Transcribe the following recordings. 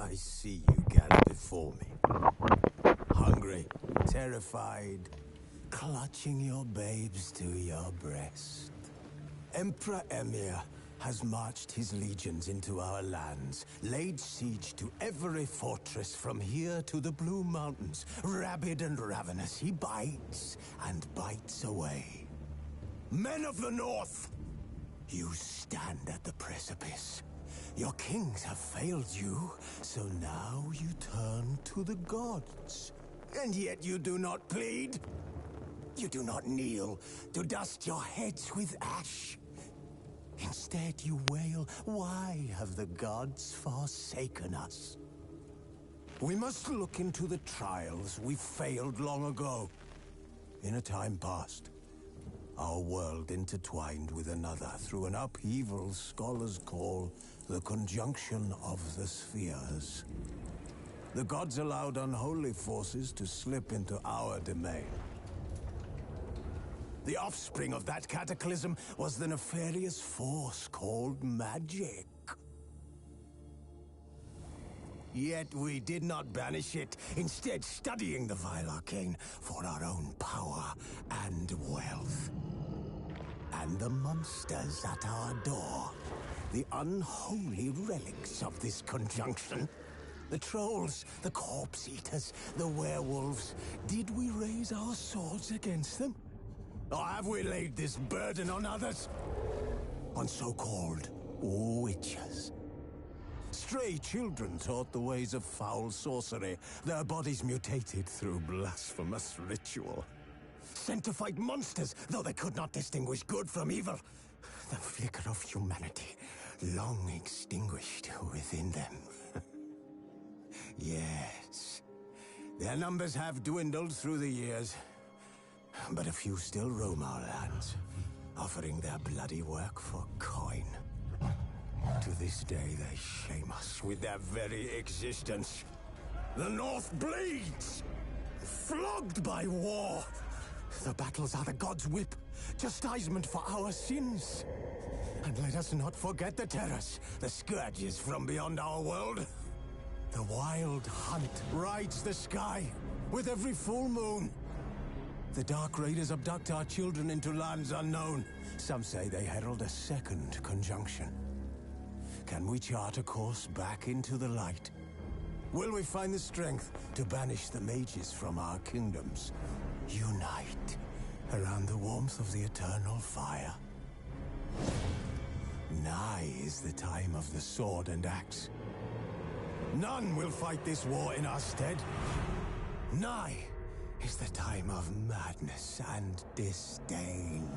I see you gather before me. Hungry, terrified, clutching your babes to your breast. Emperor Emir has marched his legions into our lands, laid siege to every fortress from here to the Blue Mountains. Rabid and ravenous, he bites and bites away. Men of the North, you stand at the precipice. Your kings have failed you, so now you turn to the gods. And yet you do not plead. You do not kneel to dust your heads with ash. Instead you wail, why have the gods forsaken us? We must look into the trials we failed long ago. In a time past, our world intertwined with another through an upheaval scholars call the conjunction of the spheres. The gods allowed unholy forces to slip into our domain. The offspring of that cataclysm was the nefarious force called magic. Yet we did not banish it, instead studying the vile arcane for our own power and wealth. And the monsters at our door, the unholy relics of this conjunction. The trolls, the corpse eaters, the werewolves. Did we raise our swords against them? Or have we laid this burden on others? On so-called witches. Stray children taught the ways of foul sorcery, their bodies mutated through blasphemous ritual. Sent to fight monsters, though they could not distinguish good from evil. The flicker of humanity, long extinguished within them. Yes, their numbers have dwindled through the years. But a few still roam our lands, offering their bloody work for coin. To this day, they shame us with their very existence. The North bleeds, flogged by war. The battles are the gods' whip, chastisement for our sins. And let us not forget the terrors, the scourges from beyond our world. The wild hunt rides the sky with every full moon. The Dark Raiders abduct our children into lands unknown. Some say they herald a second conjunction. Can we chart a course back into the light? Will we find the strength to banish the mages from our kingdoms? Unite around the warmth of the eternal fire. Nigh is the time of the sword and axe. None will fight this war in our stead. Nigh is the time of madness and disdain.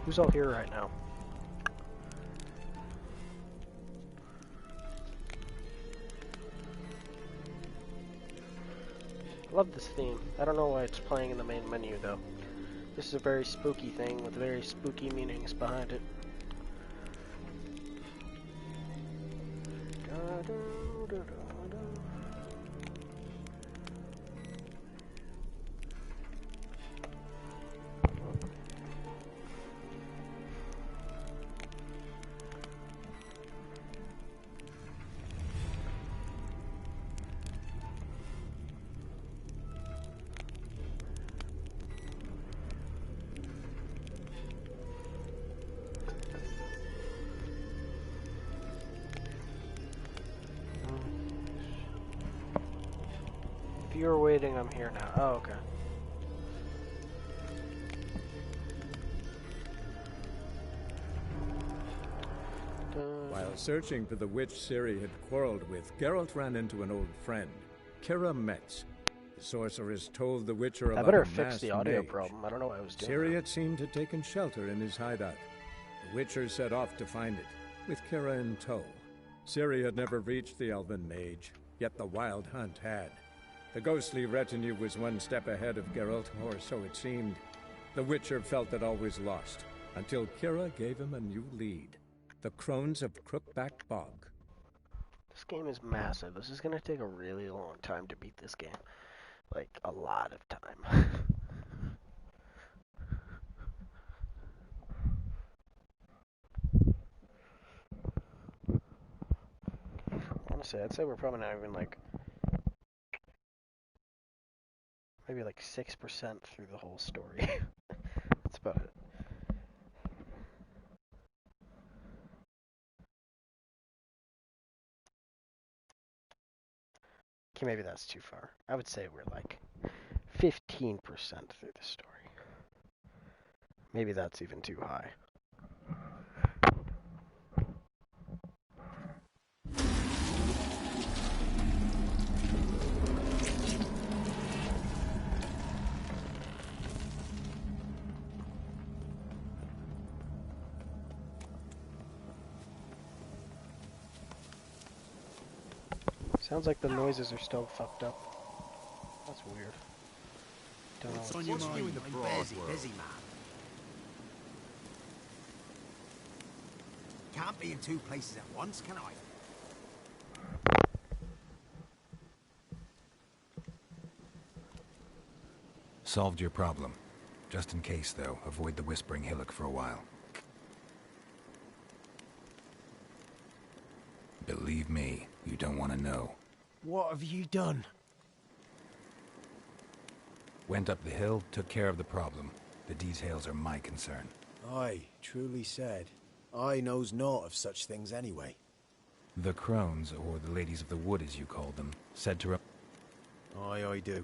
Who's all here right now? I love this theme. I don't know why it's playing in the main menu though. This is a very spooky thing with very spooky meanings behind it. If you're waiting, I'm here now. Oh, okay. While searching for the witch Ciri had quarreled with, Geralt ran into an old friend, Kira Metz. The sorceress told the Witcher about I better a fix masked the audio mage. problem. I don't know what I was doing. Ciri had seemed to have taken shelter in his hideout. The Witcher set off to find it, with Kira in tow. Ciri had never reached the elven mage, yet the Wild Hunt had. The ghostly retinue was one step ahead of Geralt, or so it seemed. The Witcher felt that all was lost, until Kira gave him a new lead. The Crones of Crookback Bog. This game is massive. This is gonna take a really long time to beat this game. Like, a lot of time. Honestly, I'd say we're probably not even like... maybe like 6% through the whole story. That's about it. Okay, maybe that's too far. I would say we're like 15% through the story. Maybe that's even too high. Sounds like the noises are still fucked up. That's weird. Don't know What's on your mind? in the broad world? Busy man. Can't be in two places at once, can I? Solved your problem. Just in case, though, avoid the Whispering Hillock for a while. Believe me, you don't want to know. What have you done? Went up the hill, took care of the problem. The details are my concern. Aye, truly said. I knows naught of such things anyway. The Crones, or the Ladies of the Wood as you called them, said to... Aye, I do.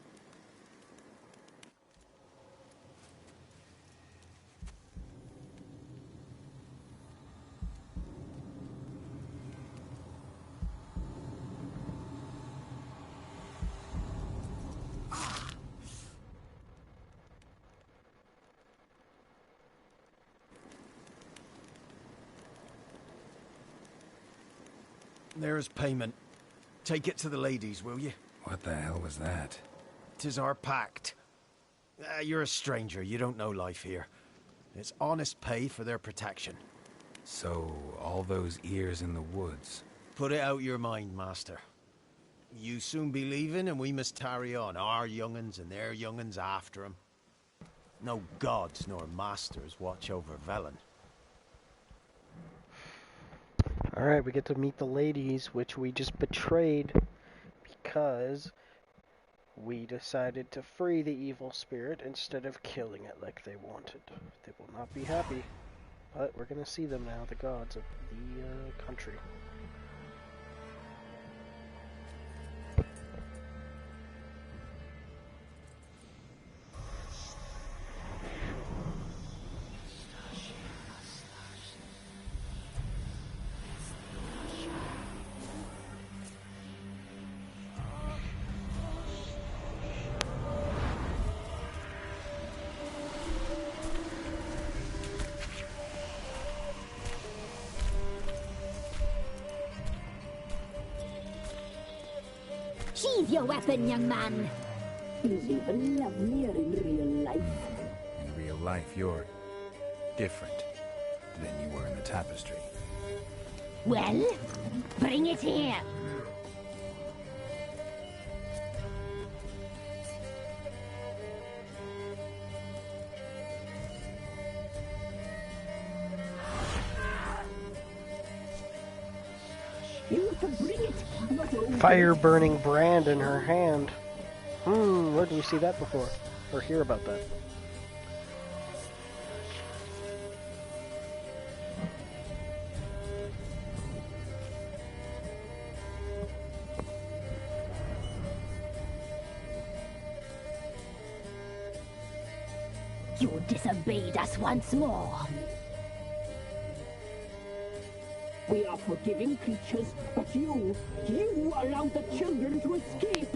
There's payment. Take it to the ladies, will you? What the hell was that? 'Tis our pact. You're a stranger, you don't know life here. It's honest pay for their protection. So, all those ears in the woods. Put it out your mind, master. You soon be leaving and we must tarry on, our young'uns and their young'uns after 'em. No gods nor masters watch over Velen. Alright, we get to meet the ladies, which we just betrayed because we decided to free the evil spirit instead of killing it like they wanted. They will not be happy, but we're going to see them now, the gods of the country. Sheathe your weapon, young man. He's even lovelier in real life. In real life, you're different than you were in the tapestry. Well, bring it here. You can bring it, not only Fire burning brand in her hand. Where did we see that before? Or hear about that? You disobeyed us once more. We are forgiving creatures, but you allowed the children to escape.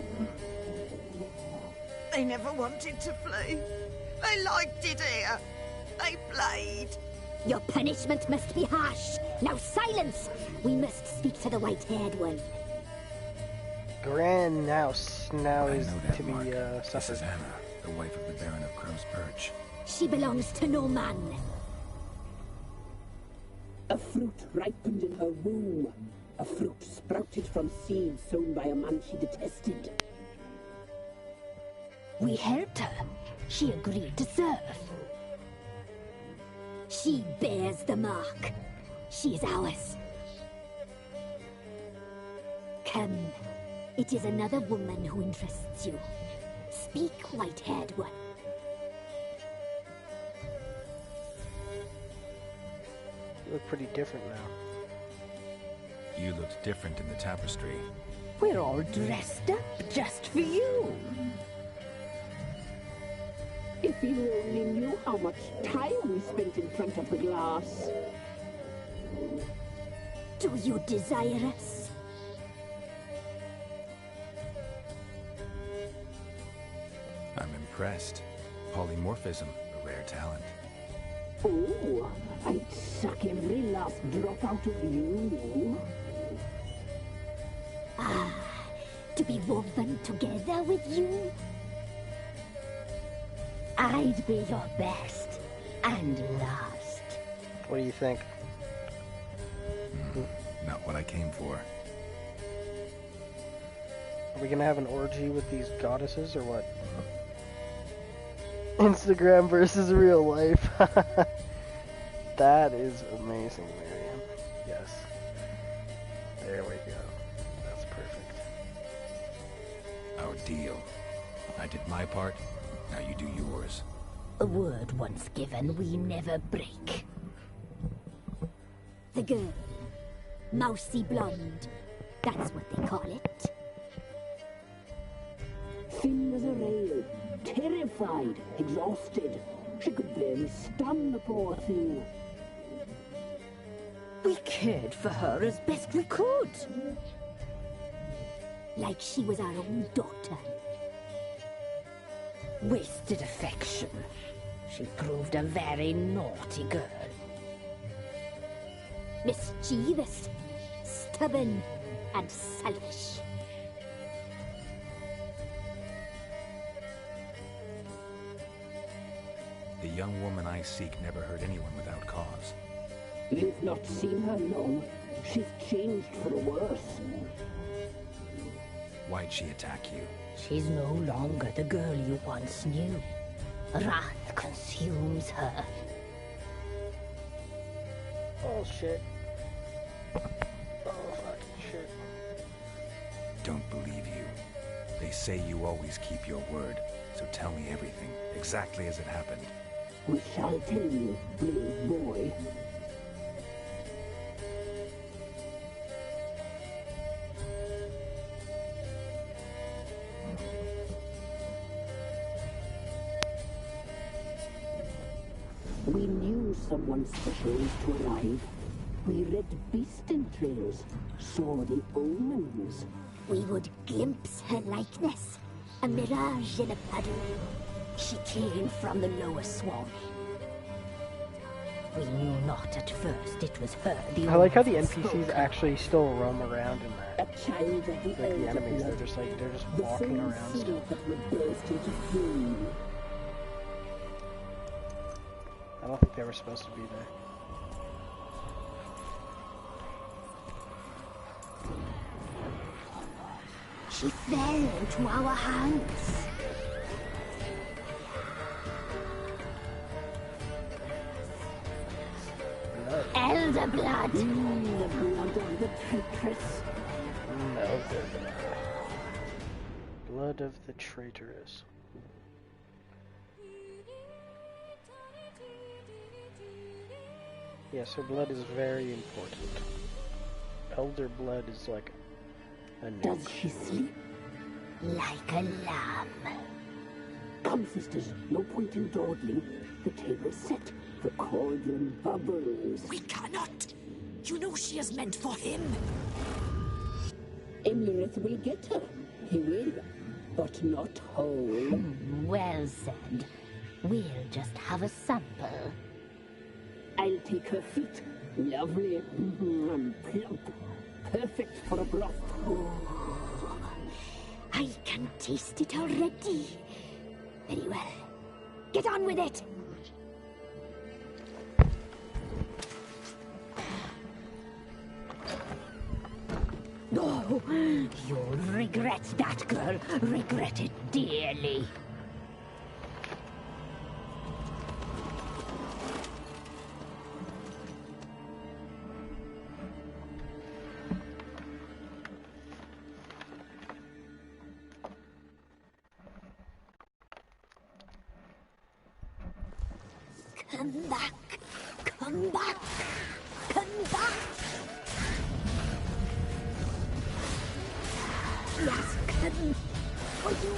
They never wanted to flee. They liked it here. They played. Your punishment must be harsh. Now silence! We must speak to the white-haired one. Gran now I is know that to be mark. This suffered. is Anna, the wife of the Baron of Crow's Perch. She belongs to no man. A fruit ripened in her womb. A fruit sprouted from seeds sown by a man she detested. We helped her. She agreed to serve. She bears the mark. She is ours. Come. It is another woman who interests you. Speak, white-haired one. You look pretty different now. You looked different in the tapestry. We're all dressed up just for you. If you only knew how much time we spent in front of the glass. Do you desire us? I'm impressed. Polymorphism, a rare talent. Oh, I'd suck every last drop out of you. To be woven together with you? I'd be your best and last. What do you think? Not what I came for. Are we gonna have an orgy with these goddesses or what? Instagram versus real life. That is amazing, Miriam. Yes. There we go. That's perfect. Our deal. I did my part, now you do yours. A word once given, we never break. The girl. Mousy blonde. That's what they call it. Thin as a rail, terrified, exhausted. She could barely stand the poor thing. We cared for her as best we could. Like she was our own daughter. Wasted affection. She proved a very naughty girl. Mischievous, stubborn, and selfish. The young woman I seek never hurt anyone without cause. You've not seen her long. She's changed for the worse. Why'd she attack you? She's no longer the girl you once knew. Wrath consumes her. Oh shit. Oh fucking shit. Don't believe you. They say you always keep your word, so tell me everything, exactly as it happened. We shall tell you, brave boy. We knew someone special was to arrive. We read beast entrails, saw the omens. We would glimpse her likeness, a mirage in a puddle. She came from the lower swamp. We knew not at first it was her. I like how the NPCs actually still roam around in A that. child of the Like the elder enemies, blood. they're just The walking same around still. spirit that would burst into flame. I don't think they were supposed to be there. She fell into our hands. Elder blood. The blood of the traitress. Blood of the traitoress. Yeah, so blood is very important. Elder blood is like a Does nuke. she sleep? Like a lamb. Come, sisters, no point in dawdling. The table's set. The cauldron bubbles. We cannot. You know she is meant for him. Emlyrith will get her. He will, but not whole. Well said. We'll just have a sample. I'll take her feet. Lovely and plump. Perfect for a broth. I can taste it already. Very well. Get on with it. Oh, you'll regret that, girl. Regret it dearly. Come back. Come back. Come back. Yes, come for you.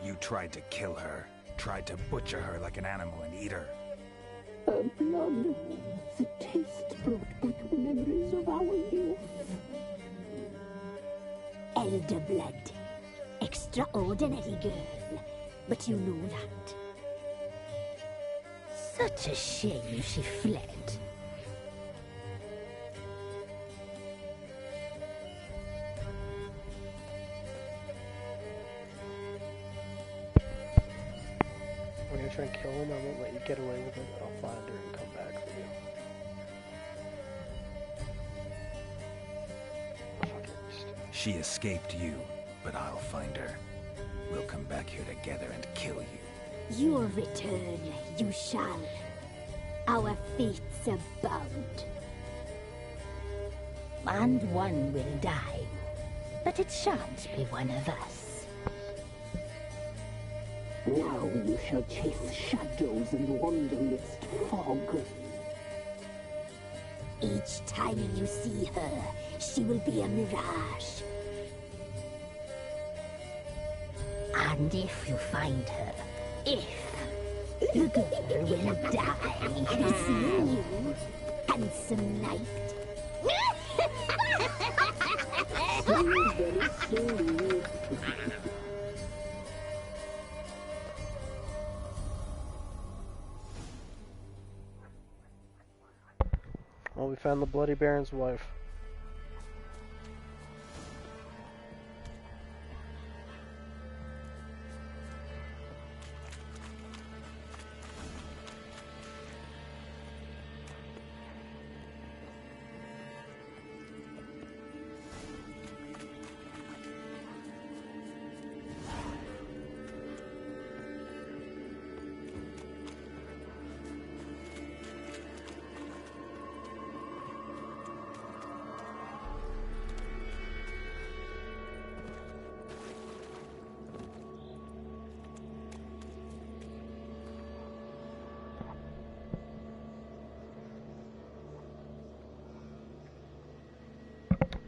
You tried to kill her. Tried to butcher her like an animal and eat her. Her blood. The taste brought back memories of our youth. Elder blood. Extraordinary girl. But you know that. Such a shame she fled. We're gonna try and kill him. I won't let you get away with it. I'll find her and come back for you. Fucking stupid. She escaped you, but I'll find her. We'll come back here together and kill you. Your return, you shall. Our fates are bound. And one will die, but it shan't be one of us. Now you shall chase shadows and wander midst fog. Each time you see her, she will be a mirage. And if you find her, The girl will die. Seeing you, handsome knight. Very slowly. Well, we found the Bloody Baron's wife.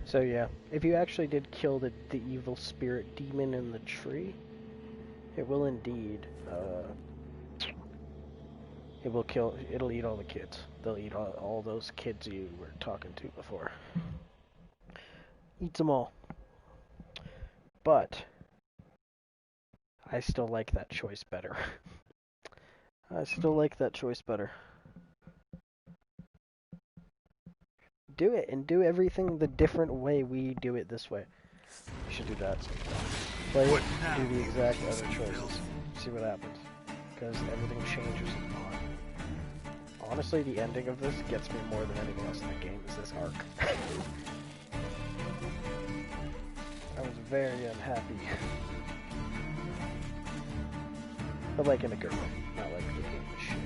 So yeah, if you actually did kill the evil spirit demon in the tree, it will indeed, it'll eat all the kids. They'll eat all those kids you were talking to before. Eats them all. But, I still like that choice better. I still like that choice better. Do it, and do everything the different way we do it this way. You should do that. Play it, do the exact other choices. See what happens. Because everything changes a lot. Honestly, the ending of this gets me more than anything else in the game, is this arc. I was very unhappy. But like in a good way, not like the game is shit.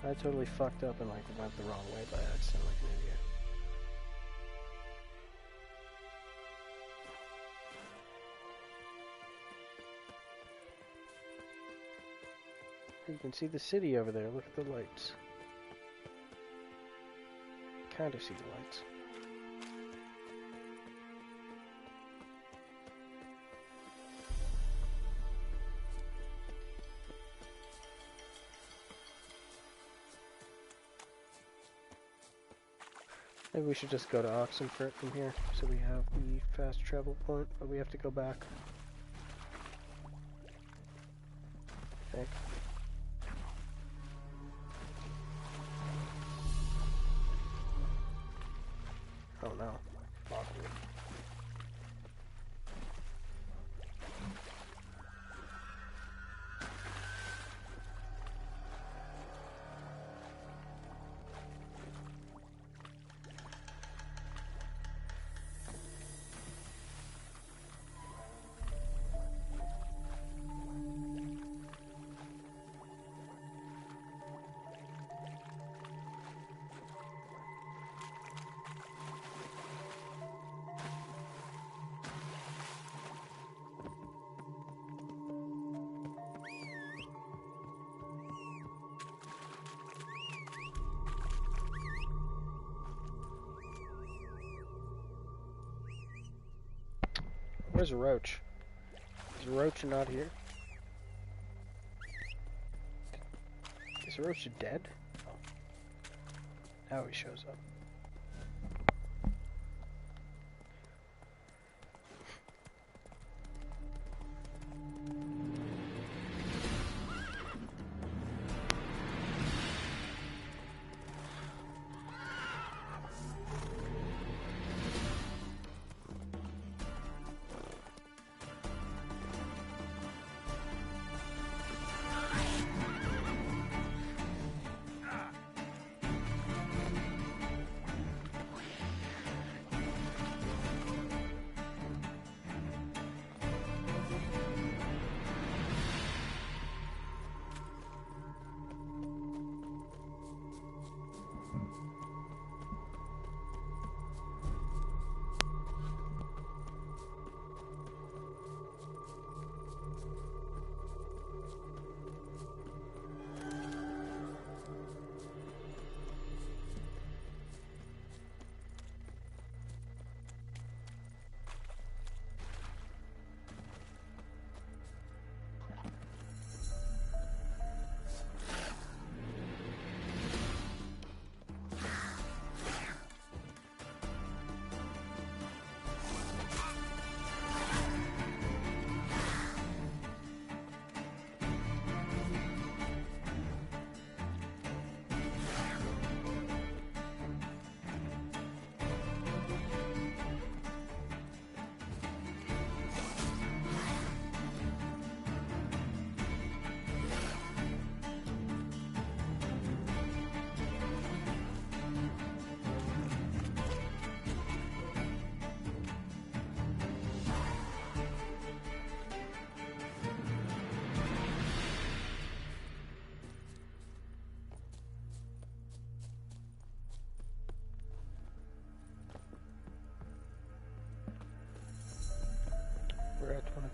I totally fucked up and like went the wrong way by accident like an idiot. You can see the city over there. Look at the lights. Kind of see the lights. Maybe we should just go to Oxenfurt from here, so we have the fast travel point, but we have to go back. I think. Oh no. Awkward. Where's Roach? Is Roach not here? Is Roach dead? Oh. Now he shows up.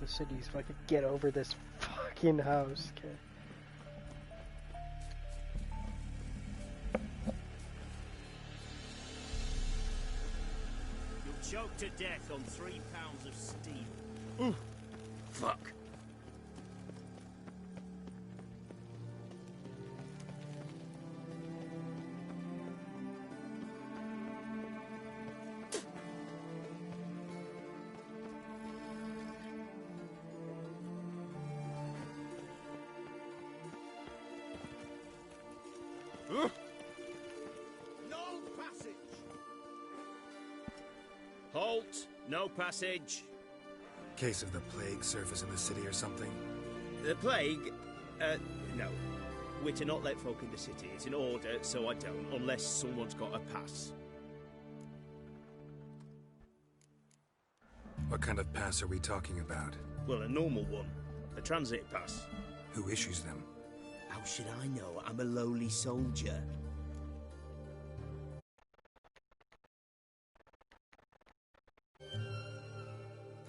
the cities if I could get over this fucking house, okay? You'll choke to death on 3 pounds of steel. Ooh. Fuck. No passage! Halt! No passage. Case of the plague surface in the city or something? The plague? No. We're to not let folk in the city. It's an order, so I don't, unless someone's got a pass. What kind of pass are we talking about? Well, a normal one. A transit pass. Who issues them? How should I know? I'm a lowly soldier.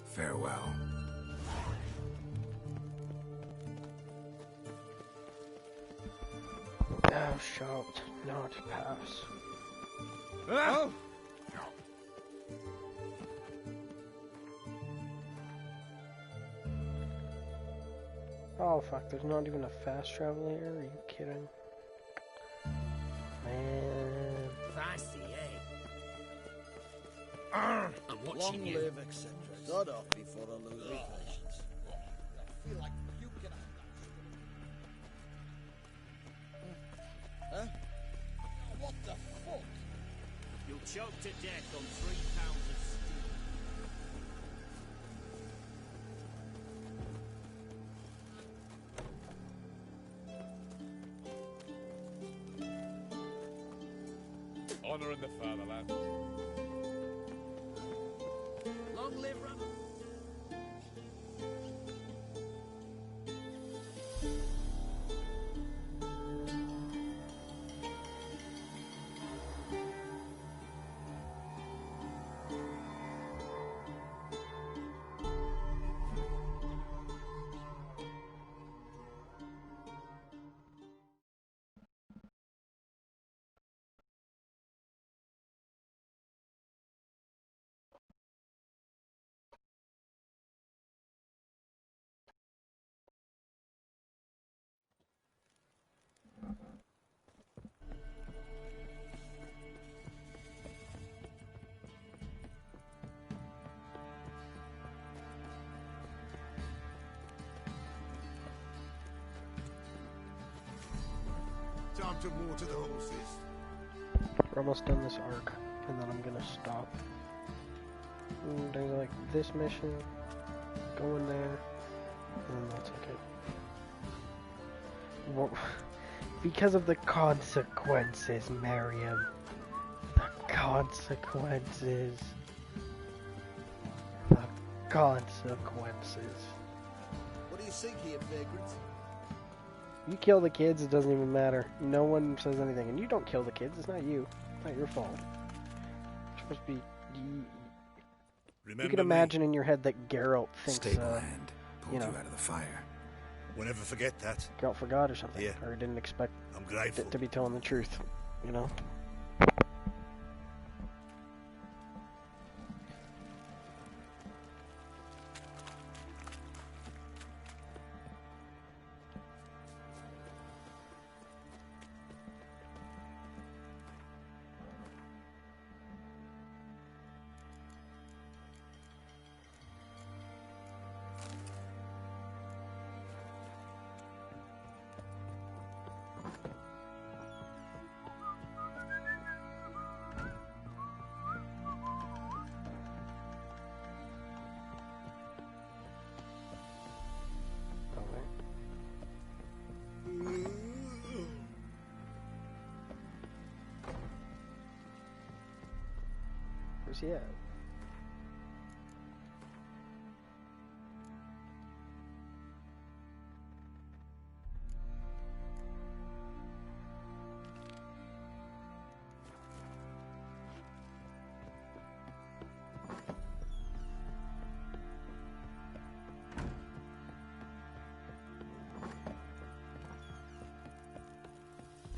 Farewell. Thou shalt not pass. Oh! Oh fuck, there's not even a fast travel here? Are you kidding? Man. Fancy, eh? I'm watching Long you. live, etc. Got off before I lose my patience. I feel like puking out that. Huh? What the fuck? You'll choke to death on 3 pounds of steel. Honor in the fatherland. Long live Ram. Time to water the horses. We're almost done this arc, and then I'm gonna stop. And there's like this mission, go in there, and then that's okay. Well, because of the consequences, Miriam. The consequences. The consequences. What do you think here, vagrant? You kill the kids, it doesn't even matter. No one says anything. And you don't kill the kids, it's not you. It's not your fault. It's supposed to be... You can imagine in your head that Geralt thinks, Stable hand pulled you know, you out of the fire. We'll never forget that. Geralt forgot or something. Yeah. Or didn't expect I'm grateful. it to be telling the truth, you know? Where's he at?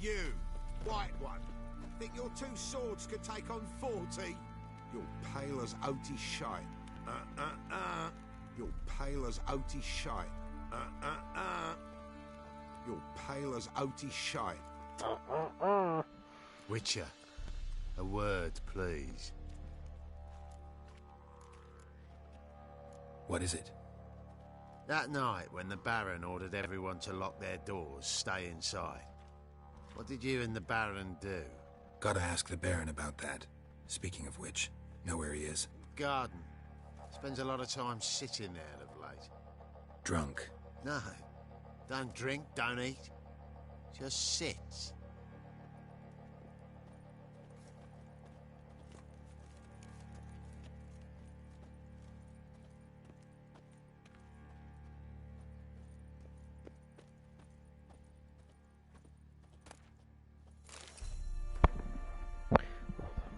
You, white one. Think your two swords could take on 40? You're pale as Oti shite. You're pale as Oti shite. You're pale as Oti shite. Witcher, a word, please. What is it? That night when the Baron ordered everyone to lock their doors, stay inside. What did you and the Baron do? Gotta ask the Baron about that. Speaking of which, know where he is? Garden. Spends a lot of time sitting there of late. Drunk. No. Don't drink, don't eat. Just sits.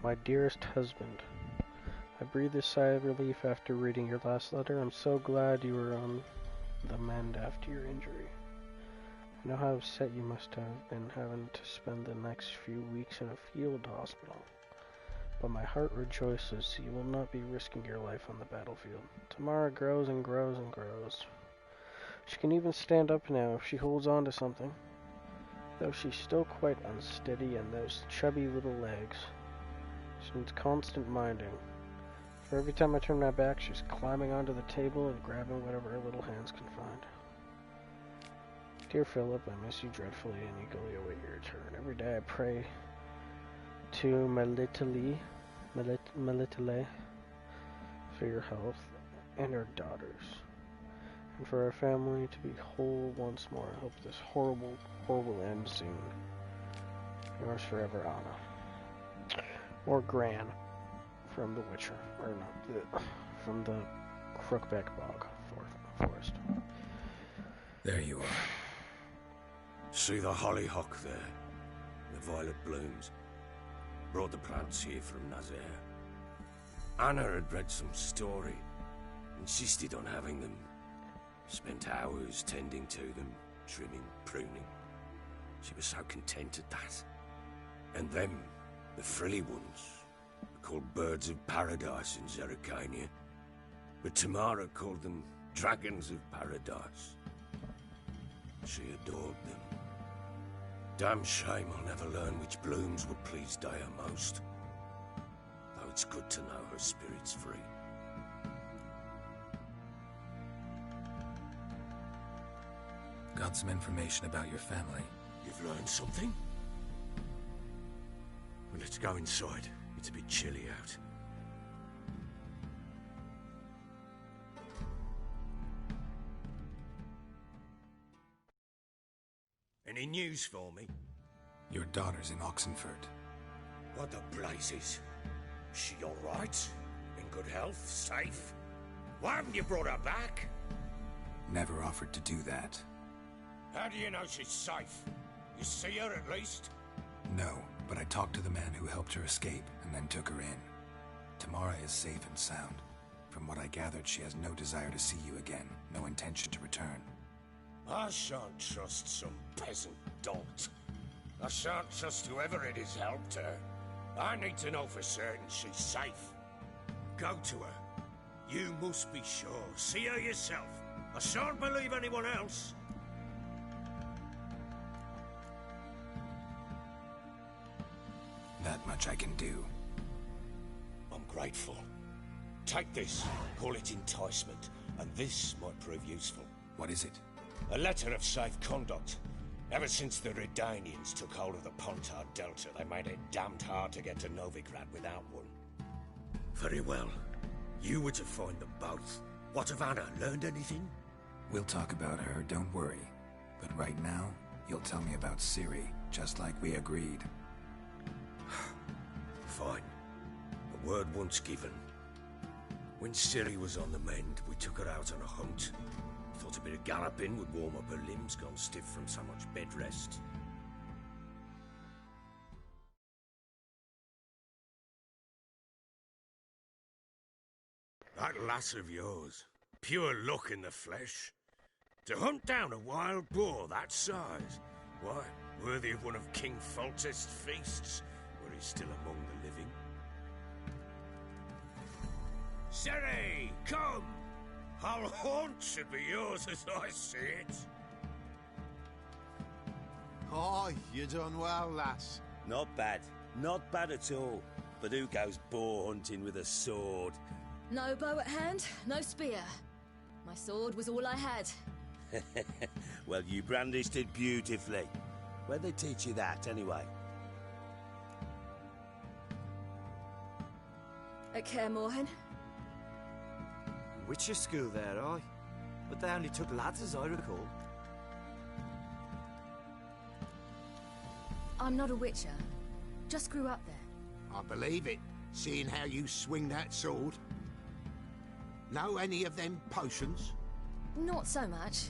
My dearest husband, I breathe a sigh of relief after reading your last letter. I'm so glad you were on the mend after your injury. I know how upset you must have been having to spend the next few weeks in a field hospital. But my heart rejoices you will not be risking your life on the battlefield. Tamara grows and grows and grows. She can even stand up now if she holds on to something, though she's still quite unsteady, and those chubby little legs. She needs constant minding. For every time I turn my back, she's climbing onto the table and grabbing whatever her little hands can find. Dear Philip, I miss you dreadfully and eagerly await your return. Every day I pray to Melitele for your health and her daughters, and for our family to be whole once more. I hope this horrible, horrible ends soon. Yours forever, Anna. Or Gran from The Witcher, or no, from the Crookback Bog Forest. There you are. See the hollyhock there? The violet blooms. Brought the plants here from Nazaire. Anna had read some story. Insisted on having them. Spent hours tending to them, trimming, pruning. She was so content at that. And them, the frilly ones, are called birds of paradise in Zerrikania. But Tamara called them dragons of paradise. She adored them. Damn shame I'll never learn which blooms would please Dea most. Though it's good to know her spirit's free. Got some information about your family. You've learned something? Well, let's go inside. It's a bit chilly out. Any news for me? Your daughter's in Oxenford. What the blazes? She all right? In good health? Safe? Why haven't you brought her back? Never offered to do that. How do you know she's safe? You see her at least? No, but I talked to the man who helped her escape and then took her in. Tamara is safe and sound. From what I gathered, she has no desire to see you again, no intention to return. I shan't trust some peasant dolt. I shan't trust whoever it is helped her. I need to know for certain she's safe. Go to her. You must be sure. See her yourself. I shan't believe anyone else. That much I can do. I'm grateful. Take this. Call it enticement. And this might prove useful. What is it? A letter of safe conduct. Ever since the Redanians took hold of the Pontard Delta, they made it damned hard to get to Novigrad without one. Very well. You were to find them both. What of Anna? Learned anything? We'll talk about her, don't worry. But right now, you'll tell me about Ciri, just like we agreed. Fine. A word once given. When Ciri was on the mend, we took her out on a hunt. Thought a bit of galloping would warm up her limbs gone stiff from so much bed rest. That lass of yours, pure luck in the flesh. To hunt down a wild boar that size, why, worthy of one of King Foltest's feasts, were he still among the living. Ciri, come! Our haunt should be yours as I see it. Oh, you done well, lass. Not bad. Not bad at all. But who goes boar hunting with a sword? No bow at hand, no spear. My sword was all I had. Well, you brandished it beautifully. Where'd they teach you that, anyway? At Kaer Morhen. Witcher school there, aye. But they only took lads, as I recall. I'm not a witcher. Just grew up there. I believe it, seeing how you swing that sword. Know any of them potions? Not so much.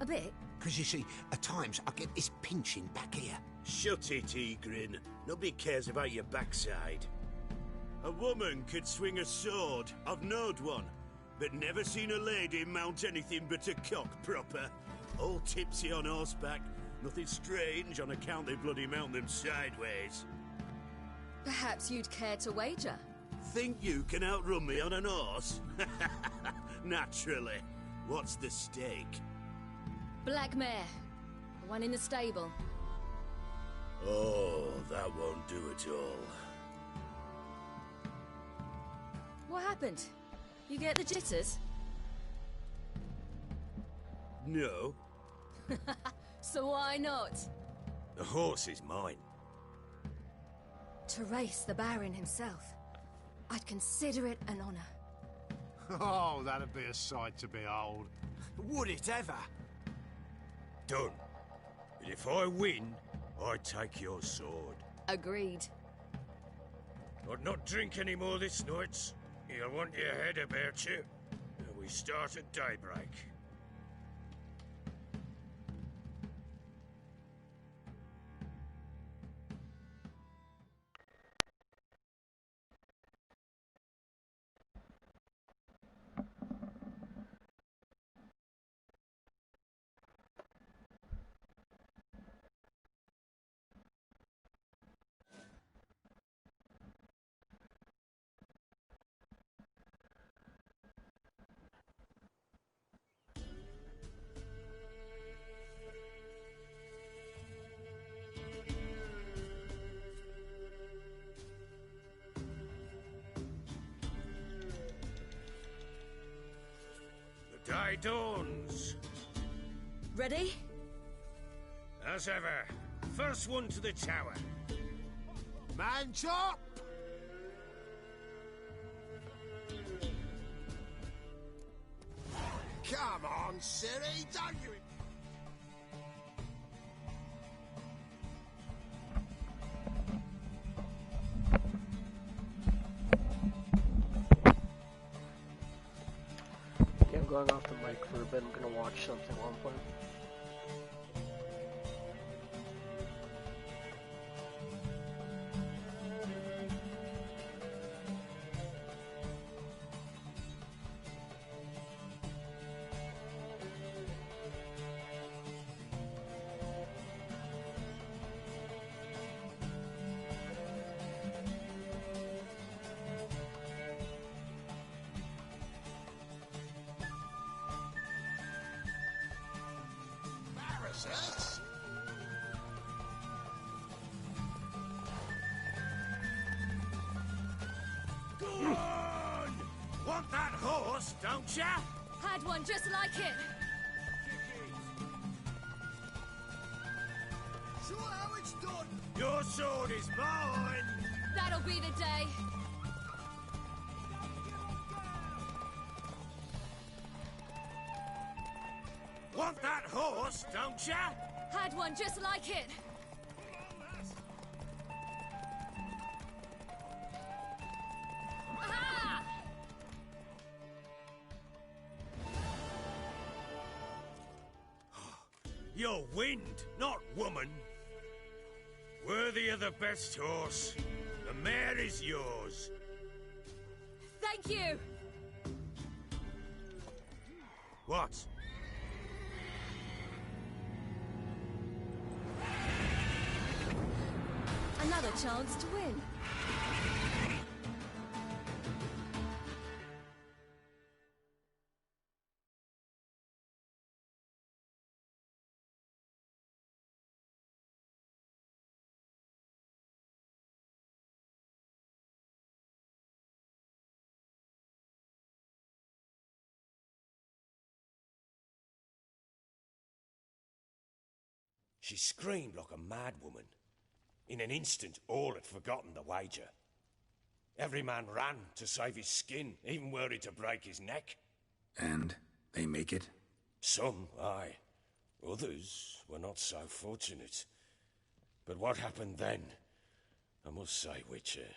A bit. Because you see, at times I get this pinching back here. Shut it, Egrin. Nobody cares about your backside. A woman could swing a sword. I've knowed one. But never seen a lady mount anything but a cock proper. All tipsy on horseback. Nothing strange on account they bloody mount them sideways. Perhaps you'd care to wager? Think you can outrun me on an horse? Naturally. What's the stake? Black mare. The one in the stable. Oh, that won't do at all. What happened? You get the jitters? No. So why not? The horse is mine. To race the Baron himself. I'd consider it an honor. Oh, that'd be a sight to behold. Would it ever? Done. But if I win, I take your sword. Agreed. I'd not drink any more this night. You'll want your head about you. And we start at daybreak. Day dawns. Ready? As ever. First one to the tower. Man chop! Come on, Ciri, don't you... I'm going off the mic for a bit. I'm gonna watch something while I'm playing. Go on! Want that horse, don't ya? Had one just like it. Sure how it's done. Your sword is mine! That'll be the day. Want that horse, don't ya? Had one just like it. Aha! You're wind, not woman. Worthy of the best horse. The mare is yours. Thank you. What? a chance to win. She screamed like a mad woman. In an instant, all had forgotten the wager. Every man ran to save his skin, even worried to break his neck. And they make it? Some, aye. Others were not so fortunate. But what happened then? I must say, Witcher,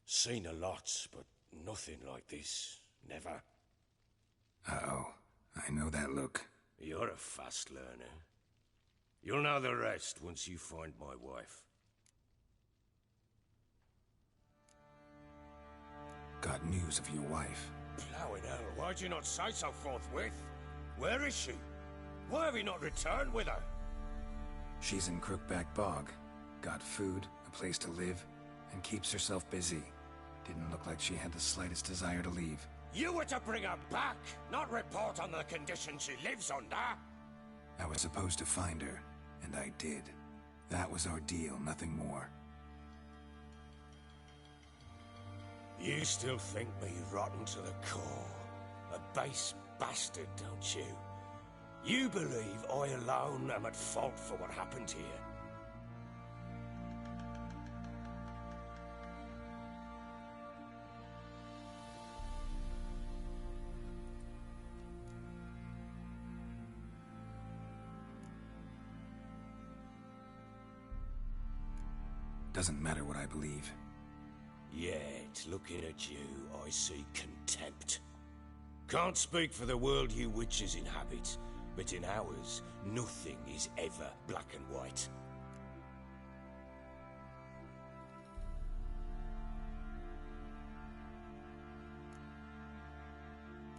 seen a lot, but nothing like this. Never. Uh-oh. I know that look. You're a fast learner. You'll know the rest once you find my wife. Got news of your wife. Plowing hell, why'd you not say so forthwith? Where is she? Why have you not returned with her? She's in Crookback Bog. Got food, a place to live, and keeps herself busy. Didn't look like she had the slightest desire to leave. You were to bring her back, not report on the conditions she lives under. I was supposed to find her, and I did. That was our deal, nothing more. You still think me rotten to the core. A base bastard, don't you? You believe I alone am at fault for what happened here. Doesn't matter what I believe. Yet, looking at you, I see contempt. Can't speak for the world you witches inhabit, but in ours, nothing is ever black and white.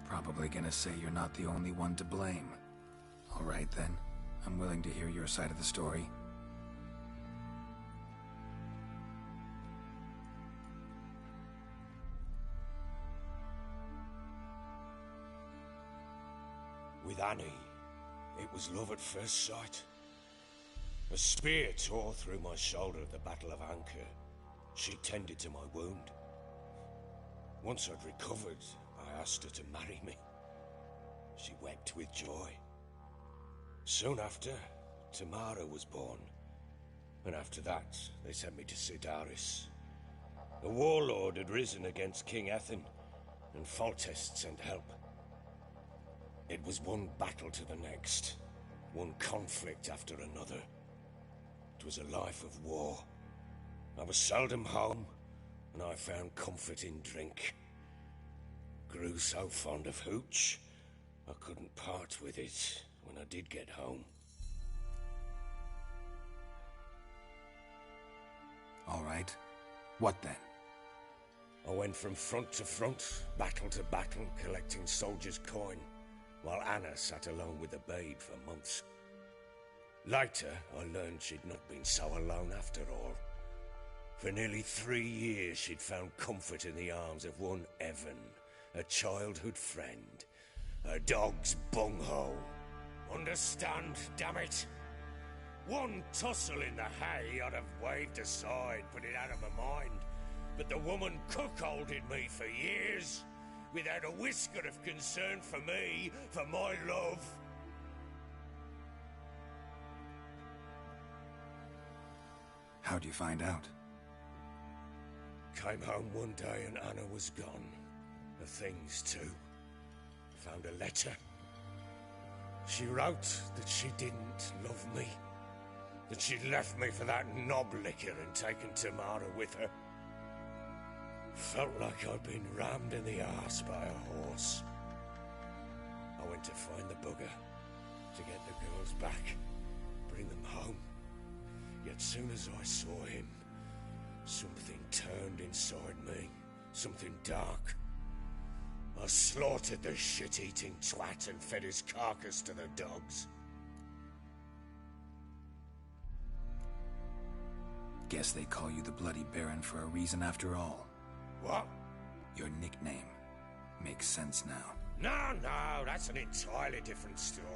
Probably gonna say you're not the only one to blame. All right then, I'm willing to hear your side of the story. With Annie, it was love at first sight. A spear tore through my shoulder at the Battle of Anchor. She tended to my wound. Once I'd recovered, I asked her to marry me. She wept with joy. Soon after, Tamara was born. And after that, they sent me to Sidaris. A warlord had risen against King Ethan, and Foltest sent help. It was one battle to the next, one conflict after another. It was a life of war. I was seldom home, and I found comfort in drink. Grew so fond of hooch, I couldn't part with it when I did get home. All right. What then? I went from front to front, battle to battle, collecting soldiers' coin, while Anna sat alone with the babe for months. Later, I learned she'd not been so alone after all. For nearly 3 years, she'd found comfort in the arms of one Evan, a childhood friend, a dog's bunghole. Understand, damn it? One tussle in the hay I'd have waved aside, put it out of my mind, but the woman cuckolded me for years, without a whisker of concern for me, for my love. How'd you find out? Came home one day and Anna was gone. The things too. Found a letter. She wrote that she didn't love me. That she'd left me for that knob licker and taken Tamara with her. Felt like I'd been rammed in the arse by a horse. I went to find the bugger, to get the girls back, bring them home. Yet soon as I saw him, something turned inside me, something dark. I slaughtered the shit-eating twat and fed his carcass to the dogs. Guess they call you the Bloody Baron for a reason after all. What? Your nickname makes sense now. No, that's an entirely different story.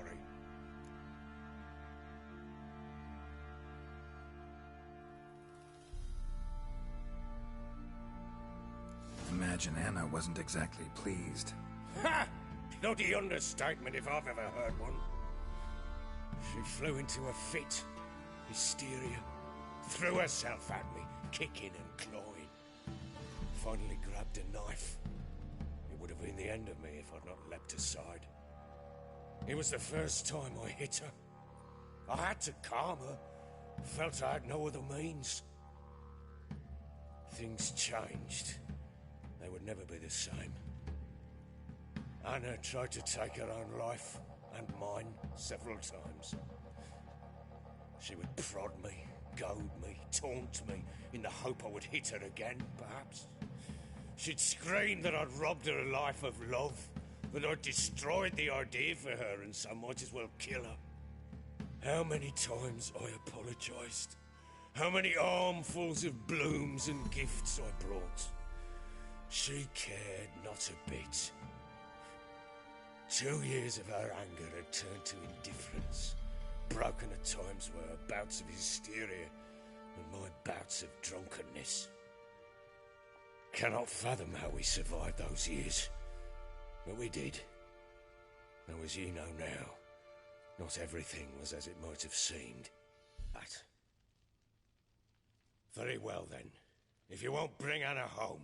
Imagine Anna wasn't exactly pleased. Ha! Bloody understatement if I've ever heard one. She flew into a fit. Hysteria. Threw herself at me, kicking and clawing. Finally grabbed a knife. It would have been the end of me if I'd not leapt aside. It was the first time I hit her. I had to calm her. Felt I had no other means. Things changed. They would never be the same. Anna tried to take her own life, and mine, several times. She would prod me, goad me, taunt me, in the hope I would hit her again, perhaps. She'd scream that I'd robbed her a life of love, that I'd destroyed the idea for her, and so might as well kill her. How many times I apologised. How many armfuls of blooms and gifts I brought. She cared not a bit. 2 years of her anger had turned to indifference, broken at times were her bouts of hysteria and my bouts of drunkenness. Cannot fathom how we survived those years, but we did. Though as you know now, not everything was as it might have seemed. But very well then, if you won't bring Anna home,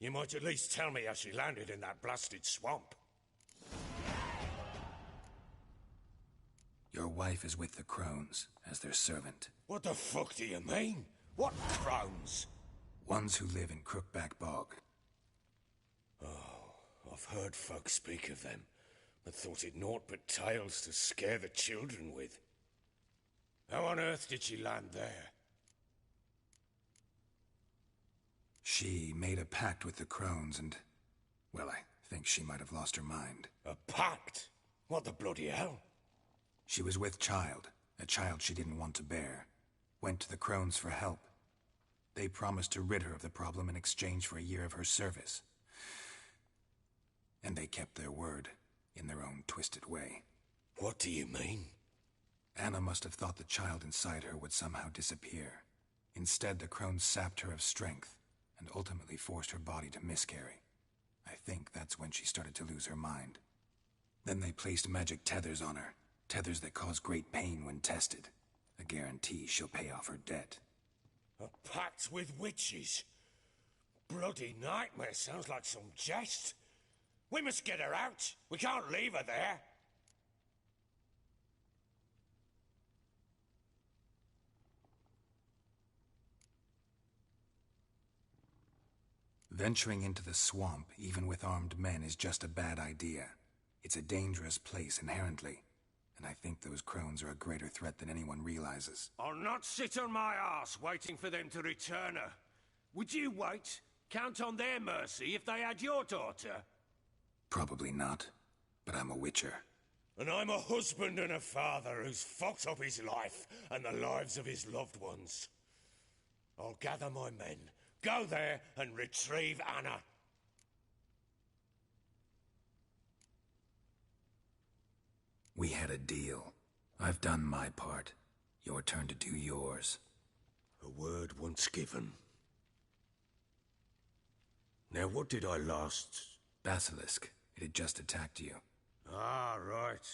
you might at least tell me how she landed in that blasted swamp. Your wife is with the Crones, as their servant. What the fuck do you mean? What Crones? Ones who live in Crookback Bog. Oh, I've heard folk speak of them, but thought it naught but tales to scare the children with. How on earth did she land there? She made a pact with the Crones and... well, I think she might have lost her mind. A pact? What the bloody hell? She was with child, a child she didn't want to bear. Went to the Crones for help. They promised to rid her of the problem in exchange for a year of her service. And they kept their word, in their own twisted way. What do you mean? Anna must have thought the child inside her would somehow disappear. Instead, the Crones sapped her of strength, and ultimately forced her body to miscarry. I think that's when she started to lose her mind. Then they placed magic tethers on her, tethers that cause great pain when tested. A guarantee she'll pay off her debt. A pact with witches? Bloody nightmare, sounds like some jest. We must get her out. We can't leave her there. Venturing into the swamp, even with armed men, is just a bad idea. It's a dangerous place inherently, and I think those Crones are a greater threat than anyone realizes. I'll not sit on my arse waiting for them to return her. Would you wait? Count on their mercy if they had your daughter? Probably not, but I'm a witcher. And I'm a husband and a father who's fucked up his life and the lives of his loved ones. I'll gather my men, go there and retrieve Anna. We had a deal. I've done my part. Your turn to do yours. A word once given. Now what did I last... Basilisk. It had just attacked you. Ah, right.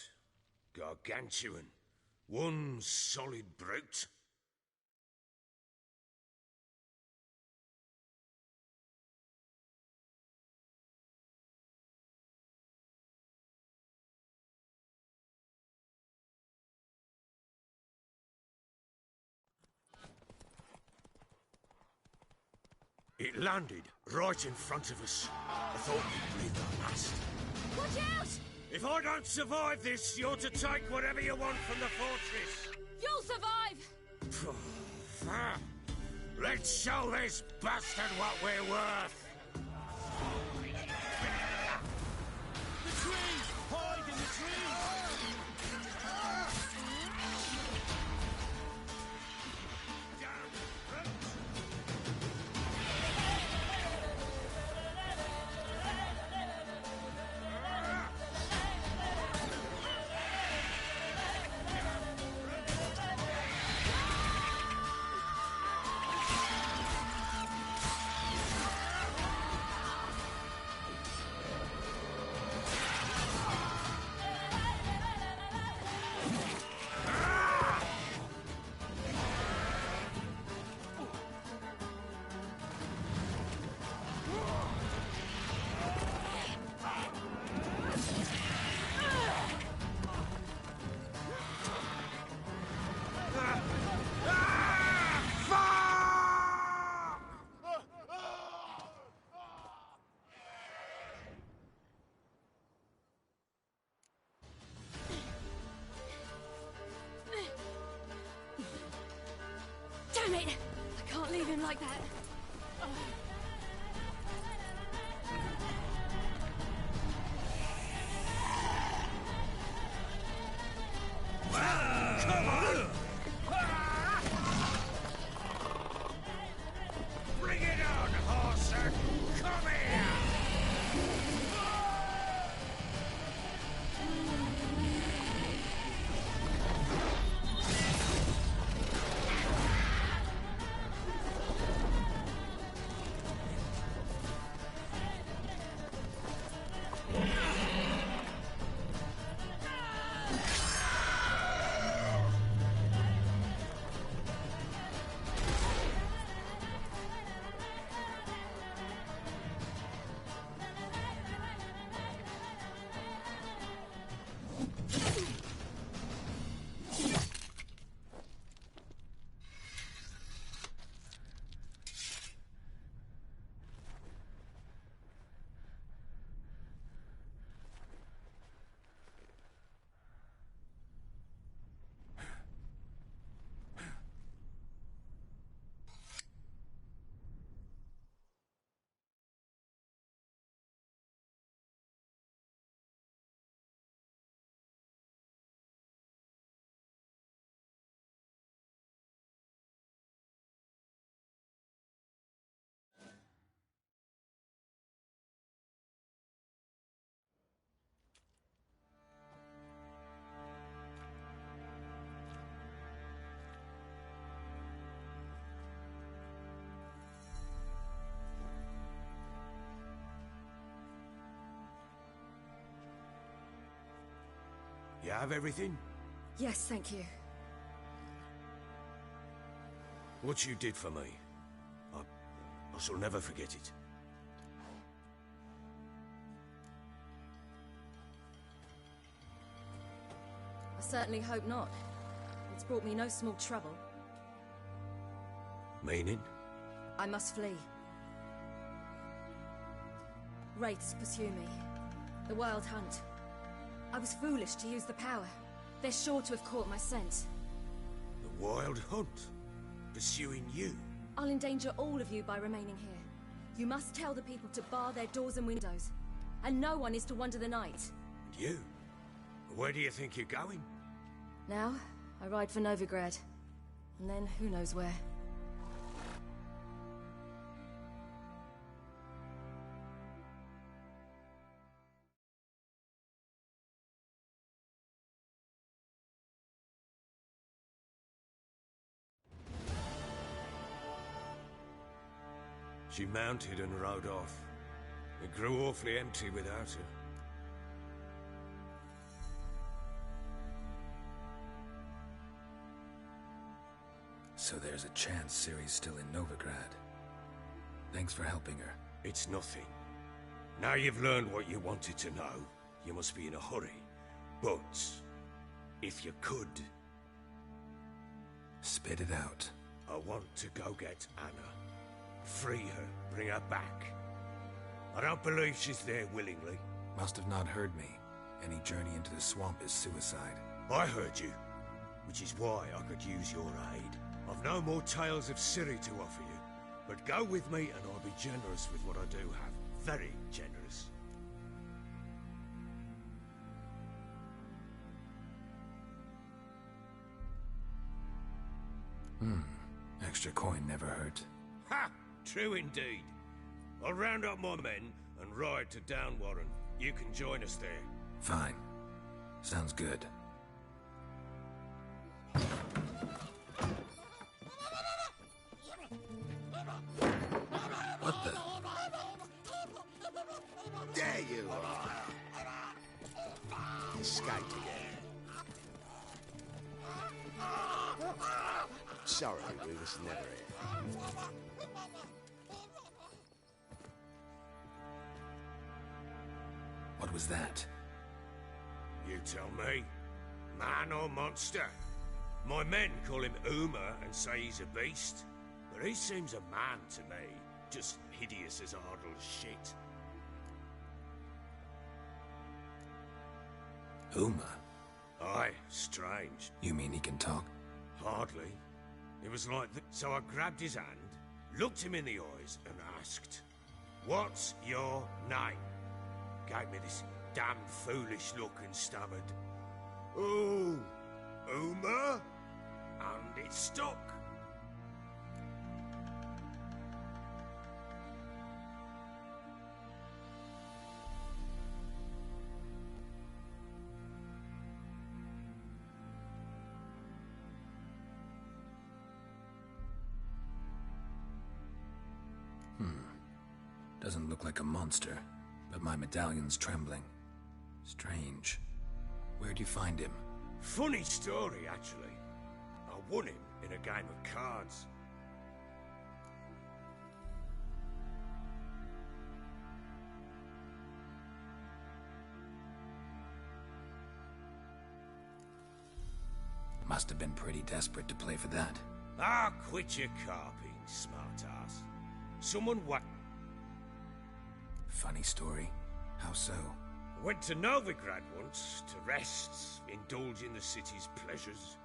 Gargantuan. One solid brute. It landed right in front of us. I thought we'd breathe our last. Watch out! If I don't survive this, you're to take whatever you want from the fortress. You'll survive! Let's show this bastard what we're worth. The trees! Hide in the trees! Down, can't leave him like that. Come on! Bring it on, Horser! Come here! You have everything? Yes, thank you. What you did for me, I shall never forget it. I certainly hope not. It's brought me no small trouble. Meaning? I must flee. Wraiths pursue me. The Wild Hunt. I was foolish to use the power. They're sure to have caught my scent. The Wild Hunt? Pursuing you? I'll endanger all of you by remaining here. You must tell the people to bar their doors and windows. And no one is to wander the night. And you? Where do you think you're going? Now, I ride for Novigrad. And then who knows where. She mounted and rode off. It grew awfully empty without her. So there's a chance Ciri's still in Novigrad. Thanks for helping her. It's nothing. Now you've learned what you wanted to know, you must be in a hurry. But, if you could... Spit it out. I want to go get Anna. Free her, bring her back. I don't believe she's there willingly. Must have not heard me. Any journey into the swamp is suicide. I heard you, which is why I could use your aid. I've no more tales of Ciri to offer you, but go with me and I'll be generous with what I do have. Very generous. Extra coin never hurt. Ha! True indeed. I'll round up my men and ride to Downwarren. You can join us there. Fine. Sounds good. What the? There you are. Escaped again. Sorry, we was never here. What was that? You tell me. Man or monster? My men call him Uma and say he's a beast. But he seems a man to me. Just hideous as Ardle as shit. Uma? Aye, strange. You mean he can talk? Hardly. It was like that. So I grabbed his hand, looked him in the eyes and asked, "What's your name?" Gave me this damned foolish look and stammered, "Oh, Uma?" And it stuck. Doesn't look like a monster, but my medallion's trembling. Strange. Where'd you find him? Funny story, actually. I won him in a game of cards. Must have been pretty desperate to play for that. Ah, quit your carping, smartass. Someone Funny story. How so? I went to Novigrad once to rest, indulge in the city's pleasures.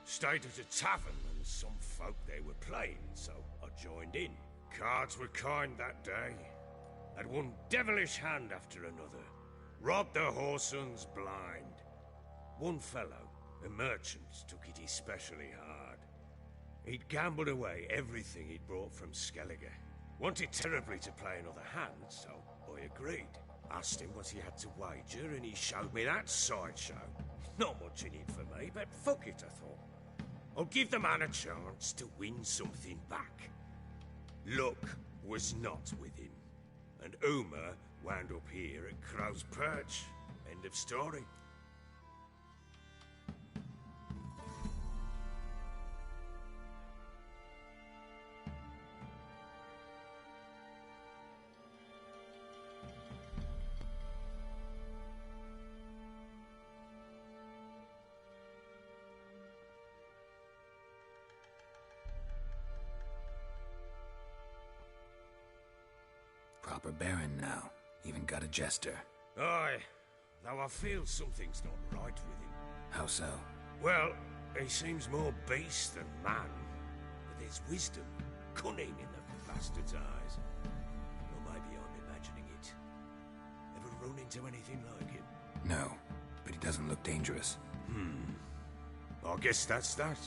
Stayed at a tavern and some folk there were playing, so I joined in. Cards were kind that day. Had one devilish hand after another. Robbed the whoresons blind. One fellow, a merchant, took it especially hard. He'd gambled away everything he'd brought from Skellige. Wanted terribly to play another hand, so I agreed. Asked him what he had to wager, and he showed me that sideshow. Not much in it for me, but fuck it, I thought. I'll give the man a chance to win something back. Luck was not with him, and Uma wound up here at Crow's Perch. End of story. Proper baron now. Even got a jester. Aye, though I feel something's not right with him. How so? Well, he seems more beast than man. But there's wisdom, cunning in the bastard's eyes. Or maybe I'm imagining it. Ever run into anything like him? No, but he doesn't look dangerous. I guess that's that.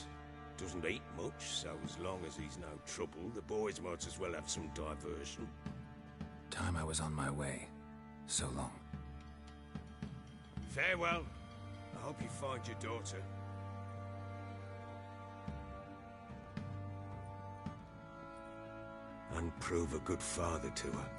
Doesn't eat much, so as long as he's no trouble, the boys might as well have some diversion. Time I was on my way. So long. Farewell. I hope you find your daughter. And prove a good father to her.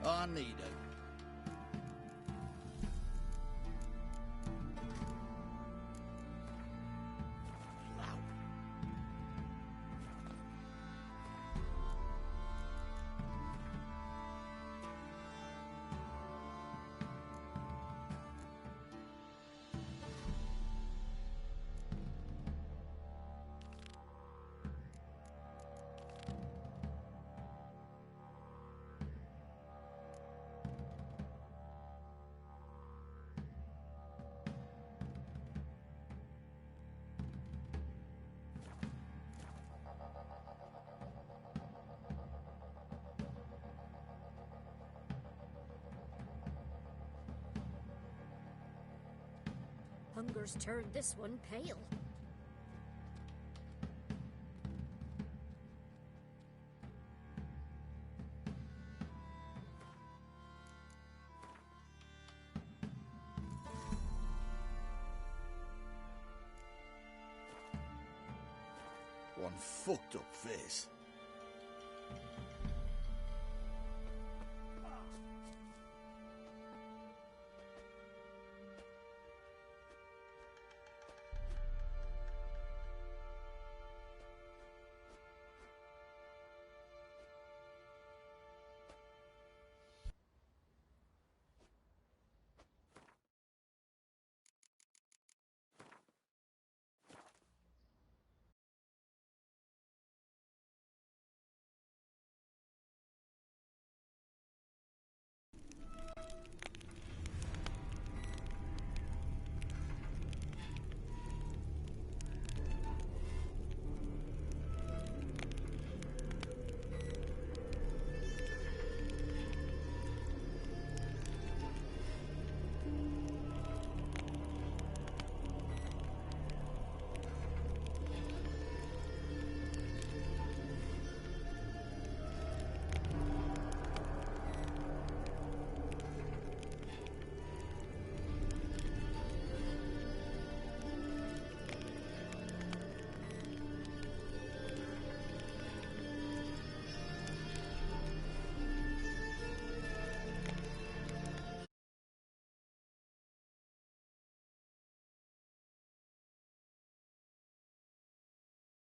I need it. Hunger's turned this one pale. One fucked up face.